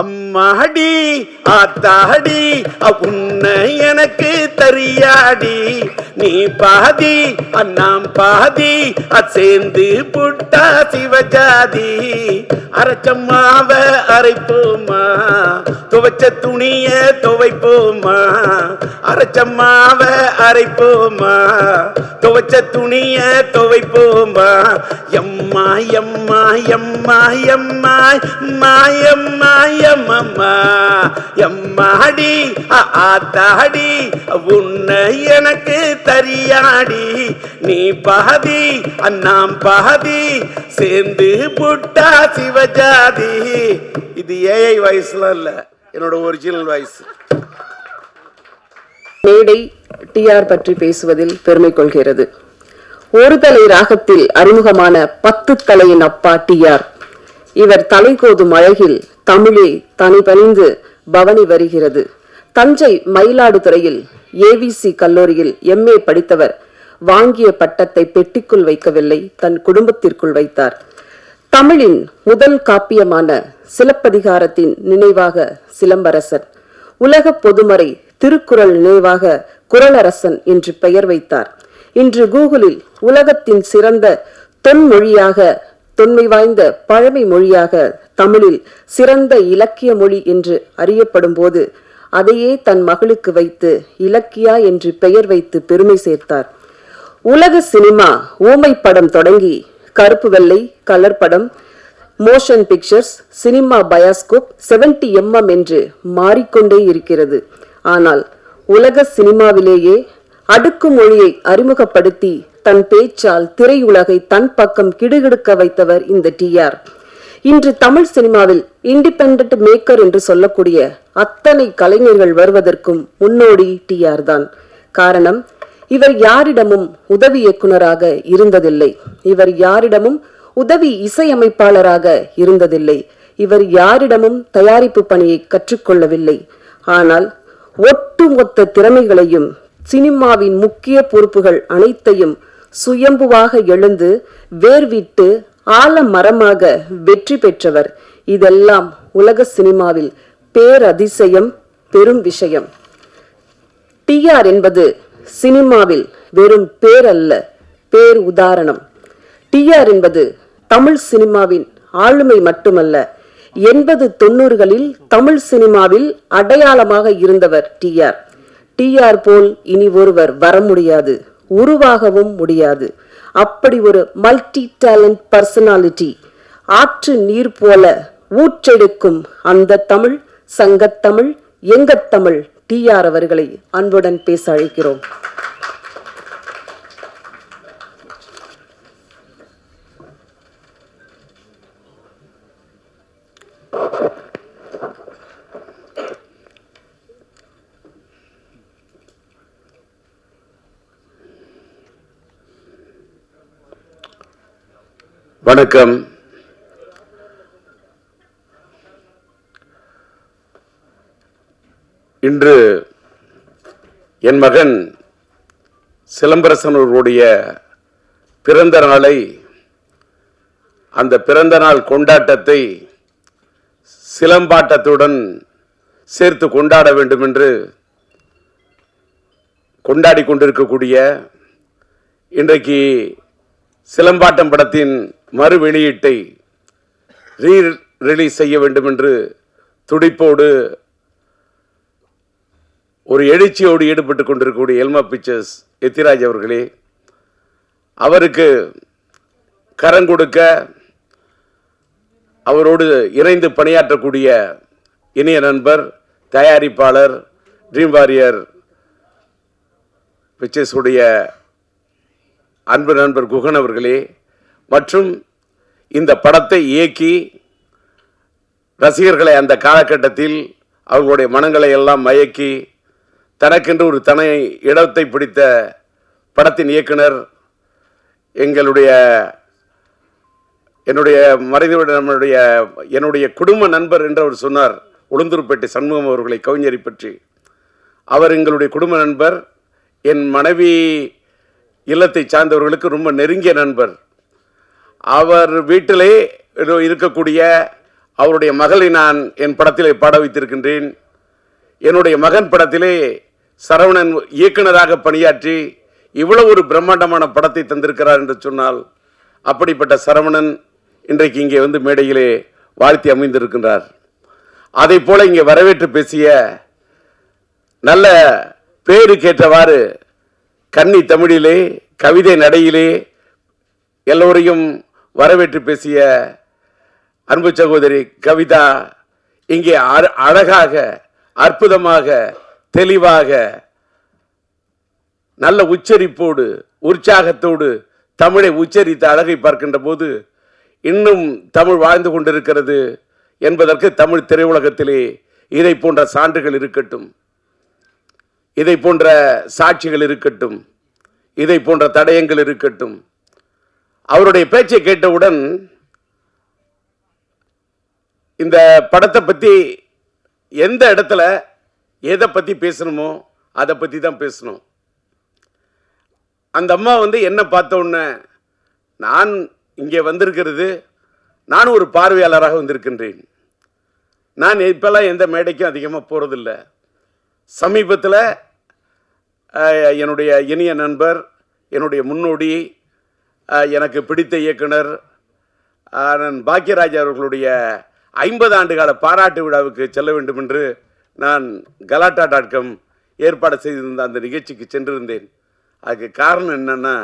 அம்மாடி ஆத்தாடி உன்னை எனக்கு தெரியாடி, நீ பாதி அண்ணாம் பாதி சேர்ந்து புட்டா சிவஜாதி. அரைச்சம்மாவ அரைப்போமா, துவைச்ச துணிய துவைப்போமா. அரைச்சம்மாவ அரைப்போமா, துவைச்ச துணிய துவைப்போமா. எம்மா எம்மா எம்மா எம்மா மாயம்மா எம்மம்மா எம்மாடி ஆத்தாடி உன்னை எனக்கு தெரியாடி, நீ பாதி அண்ணாம் பாதி சேர்ந்து புட்டா சிவஜாதி. இது ஏஐ வாய்ஸ்ல இல்ல, என்னோட ஒரிஜினல் வாய்ஸ். மேடை டிஆர் பற்றி பேசுவதில் பெருமை கொள்கிறது. ஒரு தலை ராகத்தில் அறிமுகமான 10 தலையின் அப்பா டிஆர். இவர் தலைகோதும் அழகில் தமிழே தனி பணிந்து பவனி வருகிறது. தஞ்சை மயிலாடுதுறையில் ஏவிசி கல்லூரியில் எம்ஏ படித்தவர் வாங்கிய பட்டத்தை பெட்டிக்குள் வைக்கவில்லை, தன் குடும்பத்திற்குள் வைத்தார். தமிழின் முதல் காப்பியமான சிலப்பதிகாரத்தின் நினைவாக சிலம்பரசன், உலக பொதுமறை திருக்குறள் நினைவாக குறளரசன் என்று பெயர் வைத்தார். இன்று கூகுளில் உலகத்தின் சிறந்த தொன்மொழியாக, தொன்மை வாய்ந்த பழமை மொழியாக, தமிழில் சிறந்த இலக்கிய மொழி என்று அறியப்படும் போது அதையே தன் மகளுக்கு வைத்து இலக்கியா என்று பெயர் வைத்து பெருமை சேர்த்தார். உலக சினிமா ஊமை படம் தொடங்கி கருப்பு வெள்ளை, கலர் படம், motion pictures, cinema bioscope, 70mm என்று மாறிக்கொண்டே இருக்கிறது. ஆனால் உலக சினிமாவிலேயே அடுக்குமொழியை அறிமுகப்படுத்தி தன் பேச்சால் திரையுலகை தன் பக்கம் கிடுகிடுக்க வைத்தவர் இந்த டிஆர். இன்று தமிழ் சினிமாவில் இண்டிபெண்டன்ட் மேக்கர் என்று சொல்லக்கூடிய அத்தனை கலைஞர்கள் வருவதற்கும் முன்னோடி டிஆர் தான். காரணம், இவர் யாரிடமும் உதவி இயக்குனராக இருந்ததில்லை, இவர் யாரிடமும் உதவி இசையமைப்பாளராக இருந்ததில்லை, இவர் யாரிடமும் தயாரிப்பு பணியை கற்றுக்கொள்ளவில்லை. ஆனால் ஒட்டுமொத்த திறமைகளையும் சினிமாவின் முக்கிய பொறுப்புகள் அனைத்தையும் சுயம்புவாக எழுந்து வேர்விட்டு ஆலமரமாக வெற்றி பெற்றவர். இதெல்லாம் உலக சினிமாவில் பேரதிசயம், பெரும் விஷயம். டிஆர் என்பது சினிமாவில் வெறும் பேர் அல்ல, பேர் உதாரணம். டிஆர் என்பது தமிழ் சினிமாவின் ஆளுமை மட்டுமல்ல, 80-90களில் தமிழ் சினிமாவில் அடையாளமாக இருந்தவர் டிஆர். டிஆர் போல் இனி ஒருவர் வர முடியாது, உருவாகவும் முடியாது. அப்படி ஒரு மல்டி டேலண்ட் பர்சனாலிட்டி. ஆற்று நீர் போல ஊற்றெடுக்கும் அந்த தமிழ், சங்கத்தமிழ், எங்கத்தமிழ் டிஆர் அவர்களை அன்புடன் பேச அழைக்கிறோம். வணக்கம். இன்று என் மகன் சிலம்பரசன் அவர்களுடைய பிறந்த நாளை, அந்த பிறந்த நாள் கொண்டாட்டத்தை சிலம்பாட்டத்துடன் சேர்த்து கொண்டாட வேண்டும் என்று கொண்டாடி கொண்டிருக்கக்கூடிய, இன்றைக்கு சிலம்பாட்டம் படத்தின் மறு வெளியீட்டை ரிலீஸ் செய்ய வேண்டும் என்று துடிப்போடு ஒரு எழுச்சியோடு ஈடுபட்டு கொண்டிருக்கக்கூடிய எல்மா பிக்சர்ஸ் எத்திராஜ் அவர்களே, அவருக்கு கரம் கொடுக்க அவரோடு இணைந்து பணியாற்றக்கூடிய இனிய நண்பர், தயாரிப்பாளர், ட்ரீம் வாரியர் பிக்சர்ஸ் உடைய அன்பு நண்பர் குகன் அவர்களே, மற்றும் இந்த படத்தை இயக்கி ரசிகர்களை அந்த காலகட்டத்தில் அவர்களுடைய மனங்களை எல்லாம் மயக்கி தனக்கென்று ஒரு தனி இடத்தை பிடித்த படத்தின் இயக்குனர், என்னுடைய என்னுடைய குடும்ப நண்பர் என்று அவர் சொன்னார், உளுந்தூர்பேட்டை சண்முகம் அவர்களை, கவிஞரை பற்றி. அவர் எங்களுடைய குடும்ப நண்பர், என் மனைவி இல்லத்தை சார்ந்தவர்களுக்கு ரொம்ப நெருங்கிய நண்பர். அவர் வீட்டிலே இருக்கக்கூடிய அவருடைய மகளை நான் என் படத்திலே பாட வைத்திருக்கின்றேன். என்னுடைய மகன் படத்திலே சரவணன் இயக்குனராக பணியாற்றி இவ்வளவு ஒரு பிரம்மாண்டமான படத்தை தந்திருக்கிறார் என்று சொன்னால், அப்படிப்பட்ட சரவணன் இன்றைக்கு இங்கே வந்து மேடையிலே வாழ்த்தி அமைந்திருக்கின்றார். அதை போல இங்கே வரவேற்று பேசிய நல்ல பேருக்கேற்றவாறு கன்னி தமிழிலே கவிதை நடையிலே எல்லோரையும் வரவேற்று பேசிய அன்பு சகோதரி கவிதா இங்கே அழகாக, அற்புதமாக, தெளிவாக, நல்ல உச்சரிப்போடு, உற்சாகத்தோடு தமிழை உச்சரித்த அழகை பார்க்கின்ற போது இன்னும் தமிழ் வாழ்ந்து கொண்டிருக்கிறது என்பதற்கு தமிழ் திரையுலகத்திலே இதை போன்ற சான்றுகள் இருக்கட்டும், இதை போன்ற சாட்சிகள் இருக்கட்டும், இதை போன்ற தடயங்கள் இருக்கட்டும். அவருடைய பேச்சை கேட்டவுடன் இந்த படத்தை பற்றி எந்த இடத்துல எதை பற்றி பேசணுமோ அதை பற்றி தான் பேசணும். அந்த அம்மா வந்து என்ன பார்த்த உடனே, நான் இங்கே வந்திருக்கிறது, நான் ஒரு பார்வையாளராக வந்திருக்கின்றேன். நான் இப்போல்லாம் எந்த மேடைக்கும் அதிகமாக போகிறதில்ல. சமீபத்தில் என்னுடைய இனிய நண்பர், என்னுடைய முன்னோடி, எனக்கு பிடித்த இயக்குனர் பாக்யராஜ் அவர்களுடைய 50 ஆண்டுகால பாராட்டு விழாவுக்கு செல்ல வேண்டும் என்று நான் கலாட்டா.com ஏற்பாடு செய்திருந்த அந்த நிகழ்ச்சிக்கு சென்றிருந்தேன். அதுக்கு காரணம் என்னன்னா,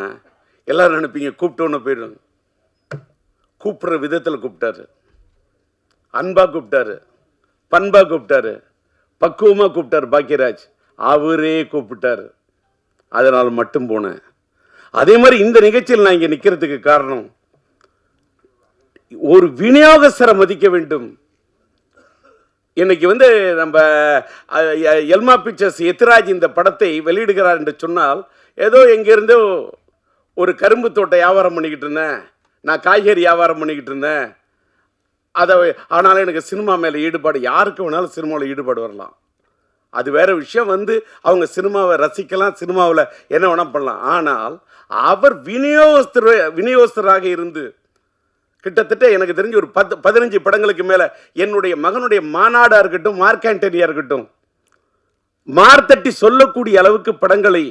எல்லாரும் நினைப்பீங்க கூப்பிட்டோன்னு போயிடும். கூப்பிட்ற விதத்தில் கூப்பிட்டாரு, அன்பா கூப்பிட்டாரு, பண்பா கூப்பிட்டாரு, பக்குவமா கூப்பிட்டாரு பாக்யராஜ். அவரே கூப்பிட்டாரு, அதனால் மட்டும் போனேன். அதே மாதிரி இந்த நிகழ்ச்சியில் நான் இங்கே நிற்கிறதுக்கு காரணம், ஒரு விநியோகஸ்தரை மதிக்க வேண்டும். இன்னைக்கு வந்து நம்ம எல்மா பிக்சர்ஸ் எத்திராஜ் இந்த படத்தை வெளியிடுகிறார் என்று சொன்னால், ஏதோ எங்கிருந்தோ ஒரு கரும்பு தோட்ட வியாபாரம் பண்ணிக்கிட்டு இருந்தேன், நான் காய்கறி வியாபாரம் பண்ணிக்கிட்டு இருந்தேன், அதை ஆனாலும் எனக்கு சினிமா மேலே ஈடுபாடு, யாருக்கு வேணாலும் சினிமாவில் ஈடுபாடு வரலாம், அது வேற விஷயம். வந்து அவங்க சினிமாவை ரசிக்கலாம், சினிமாவில் என்ன வேணால் பண்ணலாம். ஆனால் அவர் விநியோகஸ்தராக இருந்து கிட்டத்தட்ட எனக்கு தெரிஞ்சு ஒரு 15 படங்களுக்கு மேலே என்னுடைய மகனுடைய மாநாடாக இருக்கட்டும், மார்க் ஆண்டனியா இருக்கட்டும், மார்த்தட்டி சொல்லக்கூடிய அளவுக்கு படங்களை,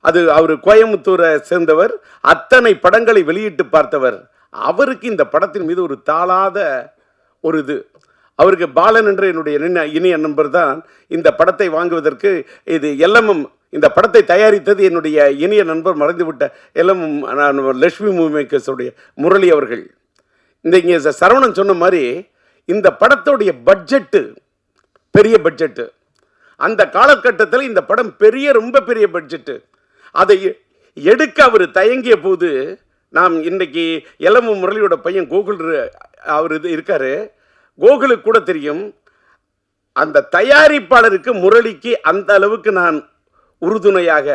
அது அவர் கோயம்புத்தூரை சேர்ந்தவர், அத்தனை படங்களை வெளியிட்டு பார்த்தவர். அவருக்கு இந்த படத்தின் மீது ஒரு தாளாத ஒரு இது. அவருக்கு பாலன் என்ற என்னுடைய இனிய நண்பர் தான் இந்த படத்தை வாங்குவதற்கு, இது LMM இந்த படத்தை தயாரித்தது என்னுடைய இனிய நண்பர் மறைந்துவிட்ட LMM லட்சுமி மூவிமேக்கர்ஸுடைய முரளி அவர்கள். இந்த இங்கே சரவணன் சொன்ன மாதிரி இந்த படத்துடைய பட்ஜெட்டு பெரிய பட்ஜெட்டு. அந்த காலகட்டத்தில் இந்த படம் ரொம்ப பெரிய பட்ஜெட்டு. அதை எடுக்க அவர் தயங்கிய போது, நாம் இன்னைக்கு LMM முரளியோட பையன் கோகுல் அவர் இருக்காரு, கோகுலுக்கு கூட தெரியும், அந்த தயாரிப்பாளருக்கு முரளிக்கு அந்த அளவுக்கு நான் உறுதுணையாக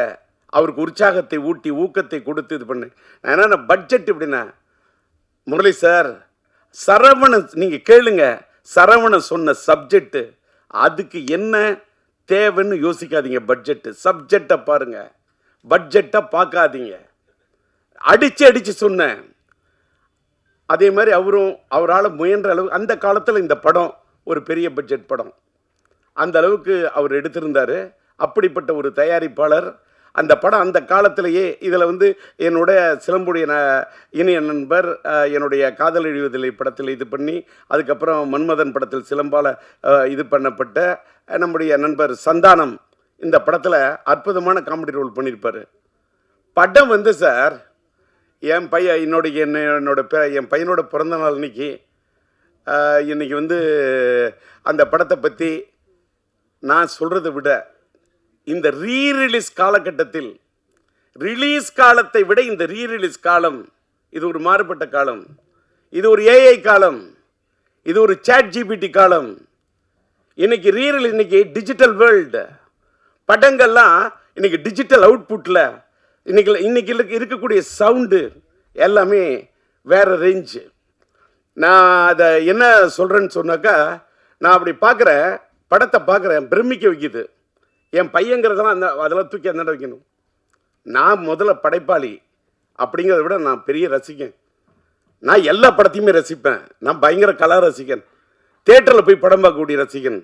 அவருக்கு உற்சாகத்தை ஊட்டி ஊக்கத்தை கொடுத்து இது பண்ணேன். ஏன்னா பட்ஜெட் எப்படின்னா, முரளி சார், சரவணன் நீங்கள் கேளுங்க, சரவணன் சொன்ன சப்ஜெக்ட், அதுக்கு என்ன தேவைன்னு யோசிக்காதீங்க, பட்ஜெட்டு சப்ஜெக்டை பாருங்க, பட்ஜெட்டை பார்க்காதீங்க, அடிச்சு சொன்னேன். அதே மாதிரி அவரால் முயன்ற அளவு அந்த காலத்தில் இந்த படம் ஒரு பெரிய பட்ஜெட் படம், அந்த அளவுக்கு அவர் எடுத்திருந்தார். அப்படிப்பட்ட ஒரு தயாரிப்பாளர். அந்த படம் அந்த காலத்திலேயே இதில் வந்து என்னுடைய சிலம்புடைய இனிய நண்பர் என்னுடைய காதல் எழுவதில்லை படத்தில் இது பண்ணி, அதுக்கப்புறம் மன்மதன் படத்தில் சிலம்பால் இது பண்ணப்பட்ட நம்முடைய நண்பர் சந்தானம் இந்த படத்தில் அற்புதமான காமெடி ரோல் பண்ணியிருப்பார். படம் வந்து சார், என் பையனோட பிறந்த நாள் இன்னைக்கு வந்து அந்த படத்தை பற்றி நான் சொல்கிறத விட, இந்த ரீரிலீஸ் காலகட்டத்தில், ரிலீஸ் காலத்தை விட இந்த ரீரிலீஸ் காலம் இது ஒரு மாறுபட்ட காலம், இது ஒரு AI காலம், இது ஒரு ChatGPT காலம். இன்னைக்கு ரீரிலீஸ், இன்னைக்கு டிஜிட்டல் வேர்ல்டு, படங்கள்லாம் இன்னைக்கு டிஜிட்டல் அவுட்புட்டில் இன்னைக்கு இருக்கக்கூடிய சவுண்டு எல்லாமே வேற ரேஞ்சு. நான் அதை என்ன சொல்கிறேன்னு சொன்னாக்கா, நான் அப்படி பார்க்குறேன், படத்தை பார்க்குறேன், பிரமிக்க வைக்குது. என் பையங்கிறதெல்லாம் அதெல்லாம் தூக்கி அந்த வைக்கணும். நான் முதல்ல படைப்பாளி அப்படிங்கிறத விட நான் பெரிய ரசிகன். நான் எல்லா படத்தையுமே ரசிப்பேன். நான் பயங்கர கலா ரசிகன். தியேட்டரில் போய் படம் பார்க்கக்கூடிய ரசிகன்.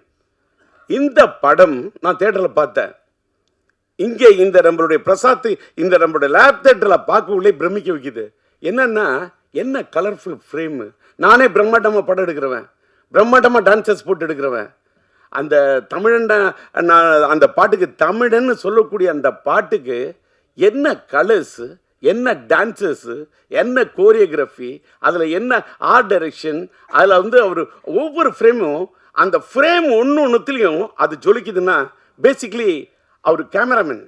இந்த படம் நான் தியேட்டரில் பார்த்தேன். இங்கே இந்த நம்மளுடைய பிரசாத் இந்த நம்மளுடைய லேப் தியேட்டரில் பார்க்கவுள்ளே பிரமிக்க வைக்குது. என்னன்னா, என்ன கலர்ஃபுல் ஃப்ரேமு. நானே பிரம்மாண்டமாக படம் எடுக்கிறவன், பிரம்மாண்டமாக டான்சர்ஸ் போட்டு எடுக்கிறவன். அந்த தமிழன் அந்த பாட்டுக்கு தமிழன்னு சொல்லக்கூடிய அந்த பாட்டுக்கு என்ன கலர்ஸு, என்ன டான்சர்ஸு, என்ன கோரியோகிராஃபி, அதில் என்ன ஆர்ட் டைரக்ஷன், அதில் வந்து அவர் ஒவ்வொரு ஃப்ரேமும் அந்த ஃப்ரேம் ஒன்றுத்துலேயும் அது ஜொலிக்குதுன்னா பேசிக்லி அவர் கேமராமேன்.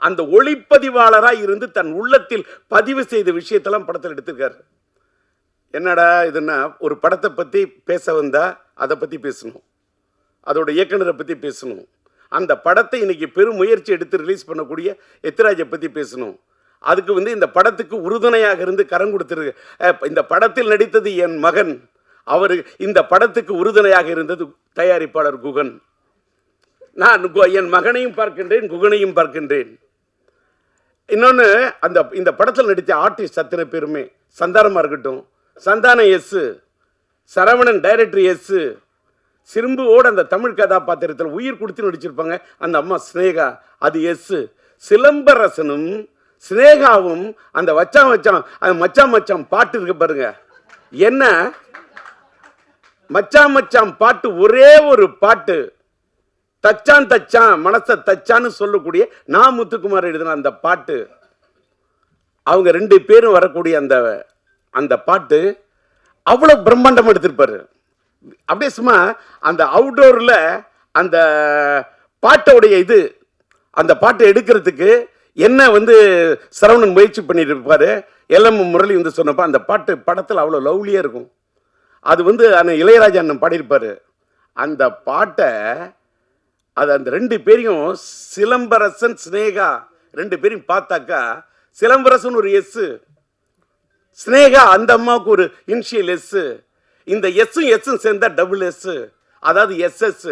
அந்த ஒளிப்பதிவாளராக இருந்து தன் உள்ளத்தில் பதிவு செய்த விஷயத்தெல்லாம் படத்தில் எடுத்திருக்காரு. என்னடா இதுன்னா, ஒரு படத்தை பற்றி பேச வந்தால் அதை பற்றி பேசணும், அதோட இயக்குனரை பற்றி பேசணும், அந்த படத்தை இன்னைக்கு பெரும் முயற்சி எடுத்து ரிலீஸ் பண்ணக்கூடிய எத்திராஜை பற்றி பேசணும். அதுக்கு வந்து இந்த படத்துக்கு உறுதுணையாக இருந்து கரம் கொடுத்துருக்கு. இந்த படத்தில் நடித்தது என் மகன், அவர் இந்த படத்துக்கு உறுதுணையாக இருந்தது தயாரிப்பாளர் குகன். நான் என் மகனையும் பார்க்கின்றேன், குகனையும் பார்க்கின்றேன். இன்னொன்று, இந்த படத்தில் நடித்த ஆர்டிஸ்ட் அத்தனை பேருமே, சந்தானமாக இருக்கட்டும், Santhanam yes, Saravanan director yes, சிம்புவோடு அந்த தமிழ் கதாபாத்திரத்தில் உயிர் கொடுத்து நடிச்சிருப்பாங்க அந்த அம்மா ஸ்னேகா, அது எஸ். சிலம்பரசனும் ஸ்னேகாவும் அந்த வச்சான் வச்சான் அந்த மச்சான் மச்சான் பாட்டு இருக்கு பாருங்க. என்ன மச்சான் மச்சான் பாட்டு, ஒரே ஒரு பாட்டு, தச்சான் தச்சான் மனசை தச்சான்னு சொல்லக்கூடிய நான் முத்துக்குமார் எழுதின அந்த பாட்டு, அவங்க ரெண்டு பேரும் வரக்கூடிய அந்த பாட்டு அவ்வளவு பிரம்மாண்டம் எடுத்திருப்பாரு. அப்படியே சும்மா அந்த அவுட்டோர்ல அந்த பாட்டோடைய இது, அந்த பாட்டை எடுக்கிறதுக்கு என்ன வந்து சரவணன் முயற்சி பண்ணிட்டு இருப்பாரு. எல்எம் முரளி வந்து சொன்னப்ப அந்த பாட்டு படத்தில் அவ்வளோ லவ்லியாக இருக்கும். அது வந்து இளையராஜா அண்ணன் பாடியிருப்பாரு. அந்த பாட்டை அது அந்த ரெண்டு பேரையும், சிலம்பரசன் ஸ்னேகா ரெண்டு பேரையும் பார்த்தாக்கா, சிலம்பரசன் ஒரு எஸ், ஸ்னேகா அந்த அம்மாவுக்கு ஒரு இனிஷியல் எஸ், இந்த எஸ்ஸும் எஸ்ஸும் சேர்ந்தா டபுள் எஸ், அதாவது எஸ்எஸ்.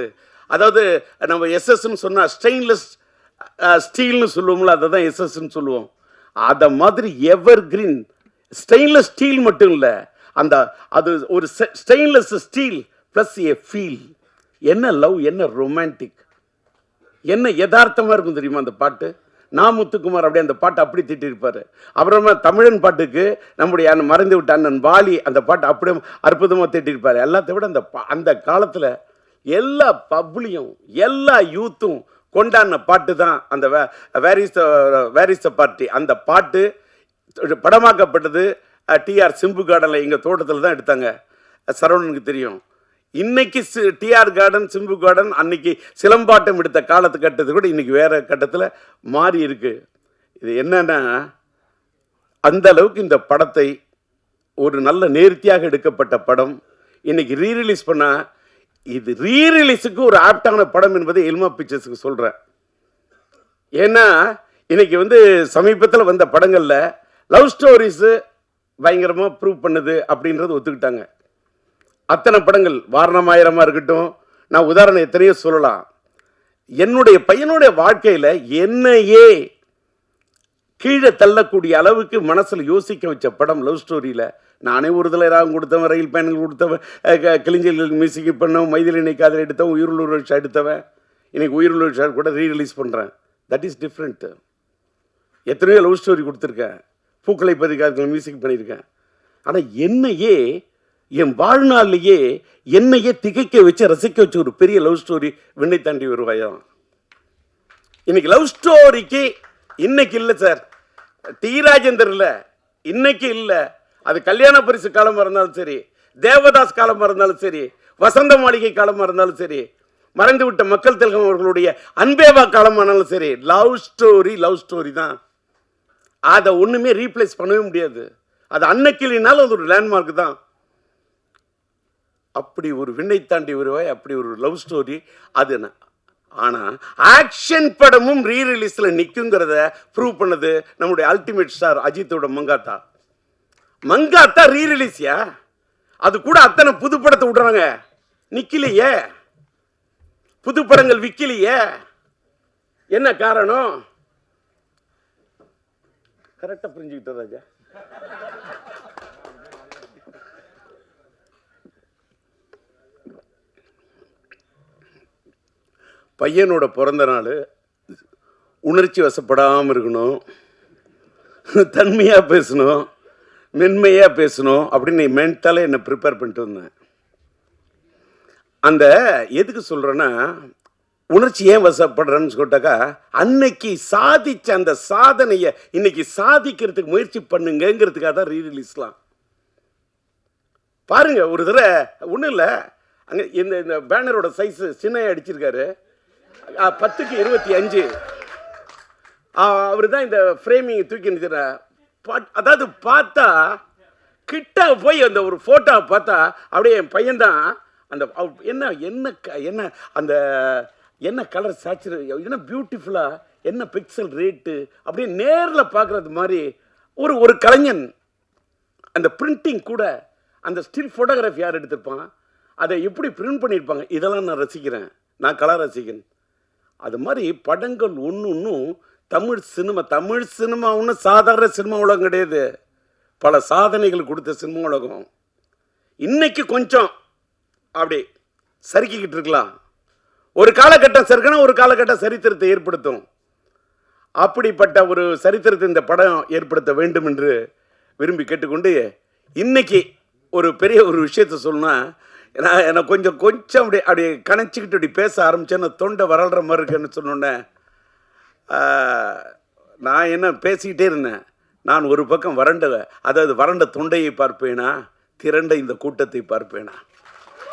அதாவது நம்ம எஸ்எஸ்ன்னு சொன்னால் ஸ்டெயின்லெஸ் ஸ்டீல்னு சொல்லுவோம்ல, அதை தான் எஸ்எஸ்ன்னு சொல்லுவோம். அதை மாதிரி எவர் கிரீன் ஸ்டெயின்லெஸ் ஸ்டீல் மட்டும் இல்லை, அது ஒரு stainless steel plus A feel. என்ன லவ், என்ன ரொமான்டிக், என்ன யதார்த்தமாக இருக்கும் தெரியுமா அந்த பாட்டு. நான் முத்துக்குமார் அப்படியே அந்த பாட்டை அப்படி திட்டிருப்பாரு. அப்புறமா தமிழன் பாட்டுக்கு நம்முடைய மறைந்து விட்ட அண்ணன் வாலி அந்த பாட்டை அப்படியே அற்புதமாக திட்டிருப்பாரு. எல்லாத்த விட அந்த காலத்தில் எல்லா பப்ளியும் எல்லா யூத்தும் கொண்டாடின பாட்டு தான் அந்த வேர் இஸ் த பார்ட்டி. அந்த பாட்டு படமாக்கப்பட்டது டிஆர் சிம்பு கார்டனில், எங்கள் தோட்டத்தில் தான் எடுத்தாங்க. சரவணனுக்கு தெரியும். இன்னைக்கு டிஆர் கார்டன், சிம்பு கார்டன் அன்னைக்கு சிலம்பாட்டம் எடுத்த காலத்து கட்டத்தை கூட இன்னைக்கு வேற கட்டத்தில் மாறி இருக்கு. இது என்னன்னா, அந்த அளவுக்கு இந்த படத்தை ஒரு நல்ல நேர்த்தியாக எடுக்கப்பட்ட படம் இன்னைக்கு ரீரிலீஸ் பண்ணா, இது ரீரிலீஸுக்கு ஒரு ஆப்டான படம் என்பதை எல்மா பிக்சர்ஸுக்கு சொல்கிறேன். ஏன்னா இன்னைக்கு வந்து சமீபத்தில் வந்த படங்களில் லவ் ஸ்டோரிஸு பயங்கரமாக ப்ரூவ் பண்ணுது அப்படின்றது ஒத்துக்கிட்டாங்க. அத்தனை படங்கள், வாரணமாயிரமாக இருக்கட்டும், நான் உதாரணம் எத்தனையோ சொல்லலாம். என்னுடைய பையனுடைய வாழ்க்கையில் என்னையே கீழே தள்ளக்கூடிய அளவுக்கு மனசில் யோசிக்க வச்ச படம் லவ் ஸ்டோரியில். நானே ஒரு தலை ராகம் கொடுத்தவன், ரயில் பயணங்கள் கொடுத்தவன், கிளிஞ்சல்களுக்கு மியூசிக் பண்ணவன், மைதிலினை காதல் எடுத்தவன், உயிருள்ள ஷா எடுத்தவன், இன்னைக்கு உயிருள்ள ஷா கூட ரீரிலீஸ் பண்ணுறேன். That is different. எத்தனையோ லவ் ஸ்டோரி கொடுத்துருக்கேன், பூக்களை பதிக்காதல் மியூசிக் பண்ணியிருக்கேன். ஆனால் என்னையே என் வாழ்நாள்லேயே என்னையே திகைக்க வச்சு ரசிக்க வச்ச ஒரு பெரிய லவ் ஸ்டோரி விண்ணை தாண்டி வருவாயாம். இன்னைக்கு லவ் ஸ்டோரிக்கு இன்னைக்கு இல்லை சார், டி ராஜேந்தர் இல்லை, இன்னைக்கு இல்லை. அது கல்யாண பரிசு காலமாக இருந்தாலும் சரி, தேவதாஸ் காலமாக இருந்தாலும் சரி, வசந்த மாளிகை காலமாக இருந்தாலும் சரி, மறைந்து விட்ட மக்கள் திலகம் அவர்களுடைய அன்பேவா காலமானாலும் சரி, லவ் ஸ்டோரி தான். அதை ஒன்றுமே ரீப்ளேஸ் பண்ணவே முடியாது. அது அன்னைக்கினாலும் அது ஒரு லேண்ட்மார்க் தான். அப்படி ஒரு விண்ணை தாண்டி வருவாய், அப்படி ஒரு லவ் ஸ்டோரி அது. ஆனால் ஆக்ஷன் படமும் ரீரிலீஸில் நிற்குங்கிறத ப்ரூவ் பண்ணது நம்முடைய அல்டிமேட் ஸ்டார் அஜித்தோட மங்காத்தா ரீரிலீஸ்யா. அது கூட அத்தனை புது படத்தை விடுறாங்க, நிக்கலையே, புது படங்கள் விற்கலையே. என்ன காரணம்? கரெக்டாக புரிஞ்சுக்கிட்ட ராஜா. பையனோட பிறந்த நாள், உணர்ச்சி வசப்படாமல் இருக்கணும், தன்மையாக பேசணும், மென்மையாக பேசணும் அப்படின்னு மென்டலாக என்னை ப்ரிப்பேர் பண்ணிட்டு வந்தேன். அந்த எதுக்கு சொல்கிறேன்னா, உணர்ச்சி ஏன் வசப்படுறேன்னு சொல்லிட்டாக்கா, அன்னைக்கு சாதிச்ச அந்த சாதனையை இன்னைக்கு சாதிக்கிறதுக்கு முயற்சி பண்ணுங்கிறதுக்காக தான் ரீரிலீஸ்லாம். பாருங்க, ஒரு தடவை ஒன்றும் இல்லை, அங்கே இந்த பேனரோட சைஸு சின்ன அடிச்சிருக்காரு, 10:25. அவர் தான் இந்த ஃப்ரேமிங் தூக்கி நிற்கிற. அதாவது பார்த்தா கிட்ட போய் அந்த ஒரு ஃபோட்டோவை பார்த்தா அப்படியே என் பையன்தான். அந்த என்ன என்ன என்ன அந்த என்ன கலர் சேச்சுரே, என்ன பியூட்டிஃபுல்லாக, என்ன பிக்சல் ரேட்டு, அப்படியே நேரில் பார்க்குறது மாதிரி ஒரு கலைஞன். அந்த பிரிண்டிங் கூட, அந்த ஸ்டில் ஃபோட்டோகிராஃபி யார் எடுத்திருப்பான், அதை எப்படி பிரிண்ட் பண்ணியிருப்பாங்க, இதெல்லாம் நான் ரசிக்கிறேன். நான் கலா ரசிகன். அது மாதிரி படங்கள் ஒன்றும் தமிழ் சினிமா ஒன்றும் சாதாரண சினிமா உலகம் கிடையாது. பல சாதனைகள் கொடுத்த சினிமா உலகம். இன்னைக்கு கொஞ்சம் அப்படி சறுக்கிக்கிட்டு இருக்கலாம். ஒரு காலகட்டம் சறுக்கணும், ஒரு காலகட்டம் சரித்திரத்தை ஏற்படுத்தும். அப்படிப்பட்ட ஒரு சரித்திரத்தை இந்த படம் ஏற்படுத்த வேண்டும் என்று விரும்பி கேட்டுக்கொண்டு, இன்னைக்கு ஒரு பெரிய ஒரு விஷயத்த சொல்லணும்னா, எனக்கு கொஞ்சம் அப்படி கணச்சிக்கிட்டு அப்படி பேச ஆரம்பிச்சேன்னு தொண்டை வரல்ற மாதிரி இருக்குன்னு சொன்னோன்னே, நான் என்ன பேசிக்கிட்டே இருந்தேன். நான் ஒரு பக்கம் வறண்ட தொண்டையை பார்ப்பேனா, திரண்ட இந்த கூட்டத்தை பார்ப்பேனா.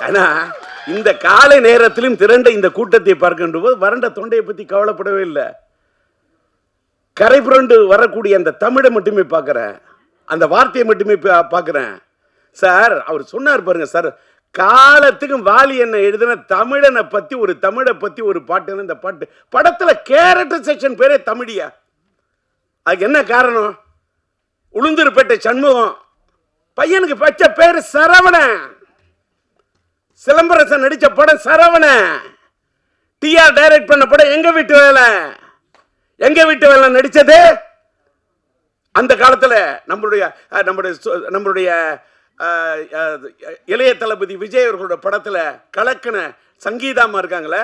ஏன்னா இந்த காலை நேரத்திலும் திரண்ட இந்த கூட்டத்தை பார்க்கின்ற போது வறண்ட தொண்டையை பற்றி கவலைப்படவே இல்லை. கரை புரண்டு வரக்கூடிய அந்த தமிழை மட்டுமே பார்க்குறேன், அந்த வார்த்தையை மட்டுமே பார்க்குறேன். சார் அவர் சொன்னார் பாருங்க சார், காலத்துக்கும் வாலி என்ன எழுதின தமிழனை பற்றி ஒரு தமிழை பற்றி ஒரு பாட்டுன்னு. இந்த பாட்டு படத்தில் கேரக்டர் செக்ஷன் பேரே தமிழியா. அதுக்கு என்ன காரணம்? உளுந்தூர்பேட்டை சண்முகம் பையனுக்கு பச்ச பேர் சரவணன். சிலம்பரசன் நடித்த படம் சரவணன். டிஆர் டைரக்ட் பண்ண படம் எங்க வீட்டு வேலை நடிச்சது. அந்த காலத்தில் நம்மளுடைய இளைய தளபதி விஜய் அவர்களோட படத்தில் கலக்கின சங்கீதாமா இருக்காங்களே,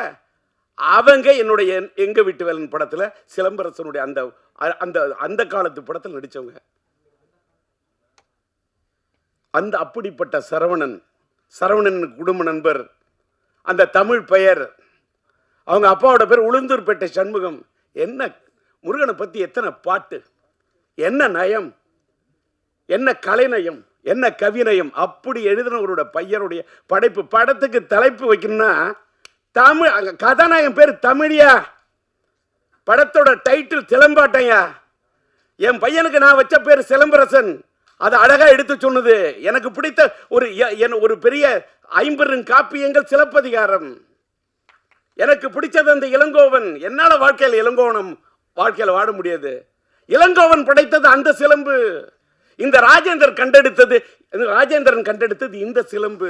அவங்க என்னுடைய எங்க வீட்டு வேலன் படத்தில் சிலம்பரசனுடைய அந்த அந்த அந்த காலத்து படத்தில் நடித்தவங்க. அந்த அப்படிப்பட்ட சரவணன் குடும்ப நண்பர், அந்த தமிழ் பெயர், அவங்க அப்பாவோட பேர் உளுந்தூர்பேட்டை சண்முகம். என்ன முருகனை பற்றி எத்தனை பாட்டு, என்ன நயம், என்ன கலைநயம், என்ன கவிநயம். அப்படி எழுதினவரோட பையனுடைய படைப்பு. படத்துக்கு தலைப்பு வைக்கணும்னா தமிழ், கதாநாயகன் பேர் தமிழியா, படத்தோட டைட்டில் சிலம்பாட்டையா. என் பையனுக்கு நான் வச்ச பேர் சிலம்பரசன். அது அழகா எடுத்து சொன்னது. எனக்கு பிடித்த ஒரு பெரிய 50 காப்பியங்கள் சிலப்பதிகாரம். எனக்கு பிடிச்சது அந்த இளங்கோவன். என்னால வாழ்க்கையில் வாழ முடியாது. இளங்கோவன் படைத்தது அந்த சிலம்பு. இந்த ராஜேந்திரன் கண்டெடுத்தது இந்த சிலம்பு.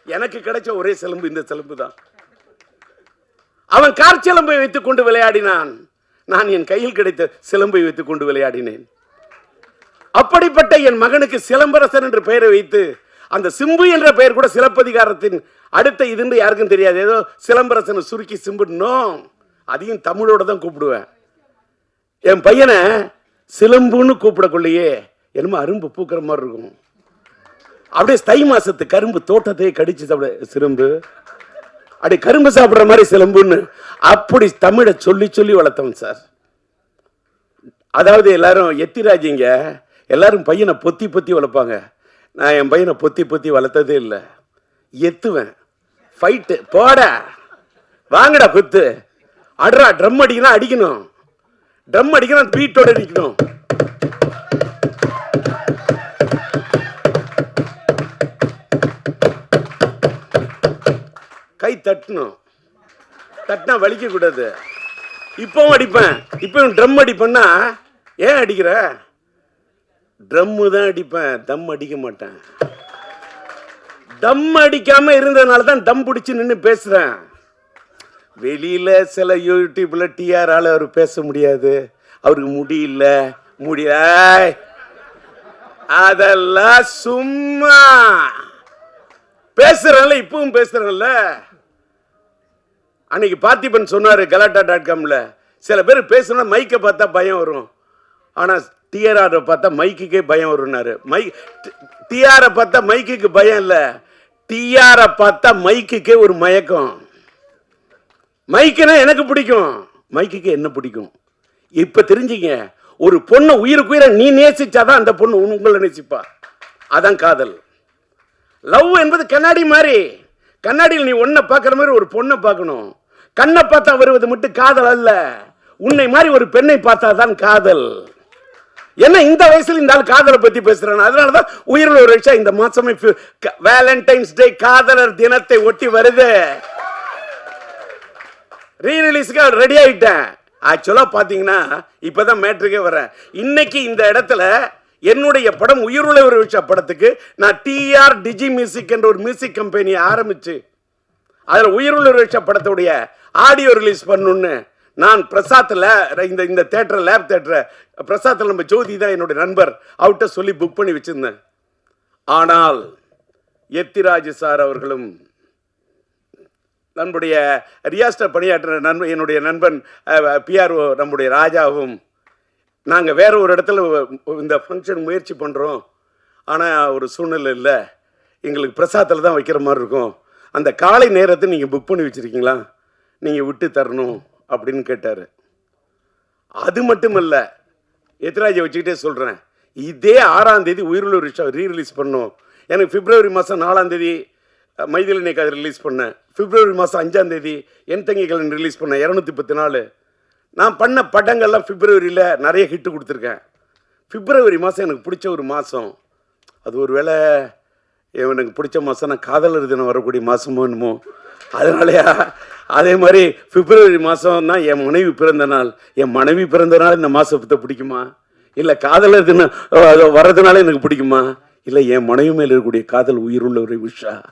எனக்கு கிடைச்ச ஒரே சிலம்பு இந்த சிலம்பு தான். அவன் கார் சிலம்பை வைத்துக் கொண்டு விளையாடினான், நான் என் கையில் கிடைத்த சிலம்பை வைத்துக் கொண்டு விளையாடினேன். அப்படிப்பட்ட என் மகனுக்கு சிலம்பரசன் என்று பெயரை வைத்து, அந்த சிம்பு என்ற பெயர் கூட சிலப்பதிகாரத்தின் அடுத்த இதுன்னு யாருக்கும் தெரியாது. ஏதோ சிலம்பரசனை சுருக்கி சிம்புனோ, அதையும் தமிழோட தான் கூப்பிடுவேன். என் பையனை சிலம்புன்னு கூப்பிடக்குள்ளேயே என்னமோ அரும்பு பூக்கிற மாதிரி இருக்கும். அப்படியே தை மாசத்து கரும்பு தோட்டத்தையே கடிச்சு சாப்பிட சிலம்பு, அப்படி கரும்பு சாப்பிட்ற மாதிரி சிலம்புன்னு அப்படி தமிழை சொல்லி வளர்த்தவன் சார். அதாவது எல்லாரும் எத்திராஜிங்க, எல்லாரும் பையனை பொத்தி வளர்ப்பாங்க. நான் என் பையனை பொத்தி வளர்த்ததே இல்லை. எத்துவேன், ஃபைட்டு, போட வாங்கடா குத்து, அட்ரா, ட்ரம் அடிக்கணும், ட்ரம் அடிக்கணும், பீட்டோட அடிக்கணும். கை தட்டினா வலிக்க கூடாது. இப்பவும் அடிப்பேன். இப்பவும் ட்ரம் அடிப்பேன்னா, ஏன் அடிக்கிற? ட்ரம்மு தான் அடிப்பேன், தம் அடிக்க மாட்டேன். தம் அடிக்காம இருந்ததுனால தான் தம் பிடிச்சி நின்று பேசுறேன். வெளியில சில யூடியூப்ல டிஆரால அவர் பேச முடியாது, அவருக்கு முடியல, அதெல்லாம் சும்மா பேசுறேன்ல. இப்பவும் பேசுறேன்ல. அன்னைக்கு பார்த்திபன் சொன்னார் கலாட்டா.comல, சில பேர் பேசுனா மைக்கை பார்த்தா பயம் வரும், ஆனால் டிஆரை பார்த்தா மைக்குக்கே பயம் வரும்னாரு. டிஆரை பார்த்தா மைக்குக்கு பயம் இல்லை, டிஆரை பார்த்தா மைக்குக்கே ஒரு மயக்கம். மைக்குனா எனக்கு பிடிக்கும், மைக்குக்கு என்ன பிடிக்கும். இப்போ தெரிஞ்சுங்க, ஒரு பொண்ணை உயிருக்கு உயிரை நீ நேசிச்சாதான் அந்த பொண்ணு உங்களை நேசிப்பா. அதான் காதல். லவ் என்பது கண்ணாடி மாதிரி. கண்ணாடியில் நீ ஒன்றை பார்க்குற மாதிரி ஒரு பொண்ணை பார்க்கணும். கண்ணை பார்த்தா வருவது மட்டும் காதல் அல்ல, உன்னை மாதிரி ஒரு பெண்ணை பார்த்தா தான் காதல். என்ன இந்த வயசுல இந்த ஆள் காதலை பத்தி பேசுறான். அதனாலதான் உயிரில் ஒரு விஷயம் இந்த மாசமே வேலண்டைன்ஸ் டே காதலர் தினத்தை ஒட்டி வருது. ரீரிலீஸ்க்கு ரெடி ஆயிட்டேன். ஆக்சுவலா பாத்தீங்கன்னா இப்பதான் மேட்ருக்கே வரேன். இன்னைக்கு இந்த இடத்துல என்னுடைய படம் உயிருள்ள ஒரு விஷயம் படத்துக்கு நான் டிஆர் டிஜி மியூசிக் என்ற ஒரு மியூசிக் கம்பெனியை ஆரம்பிச்சு அதில் உயிருள்ள ஒரு விஷயம் படத்துடைய ஆடியோ ரிலீஸ் பண்ணணும்னு நான் பிரசாத்தில் இந்த தேட்டர் லேப் தேட்டரை பிரசாத்தில் நம்ம ஜோதி தான் என்னுடைய நண்பர், அவர்கிட்ட சொல்லி புக் பண்ணி வச்சிருந்தேன். ஆனால் எத்திராஜ் சார் அவர்களும் நம்முடைய ரியாஸ்டர் பணியாற்ற என்னுடைய நண்பன் பிஆர்ஓ நம்முடைய ராஜாவும் நாங்கள் வேற ஒரு இடத்துல இந்த ஃபங்க்ஷன் முயற்சி பண்ணுறோம், ஆனால் ஒரு சூழ்நிலை இல்லை, எங்களுக்கு பிரசாத்தில் தான் வைக்கிற மாதிரி இருக்கும், அந்த காலை நேரத்தை நீங்கள் புக் பண்ணி வச்சுருக்கீங்களா, நீங்கள் விட்டு தரணும் அப்படின்னு கேட்டார். அது மட்டுமல்ல, எத்திராஜை வச்சுக்கிட்டே சொல்கிறேன், இதே 6ஆம் தேதி உயிருள்ள விஷயம் ரீரிலீஸ் பண்ணோம். எனக்கு பிப்ரவரி மாதம் 4ஆம் தேதி மைதிலினை கதை ரிலீஸ் பண்ணேன். பிப்ரவரி மாதம் 5ஆம் தேதி என் தங்கிகள் ரிலீஸ் பண்ணேன். 214 நான் பண்ண படங்கள்லாம் பிப்ரவரியில் நிறைய ஹிட்டு கொடுத்துருக்கேன். பிப்ரவரி மாதம் எனக்கு பிடிச்ச ஒரு மாதம். அது ஒரு வேளை எனக்கு பிடிச்ச மாதம் நான் காதலர் தினம் வரக்கூடிய மாதமோ என்னமோ, அதனாலயா அதே மாதிரி பிப்ரவரி மாதம் தான் என் மனைவி பிறந்த நாள். என் மனைவி பிறந்த நாள் இந்த மாதத்தை பிடிக்குமா, இல்லை காதலர் தினம் வர்றதுனால எனக்கு பிடிக்குமா, இல்லை என் மனைவி மேலே இருக்கக்கூடிய காதல் உயிருள்ள ஒரு விஷயம்,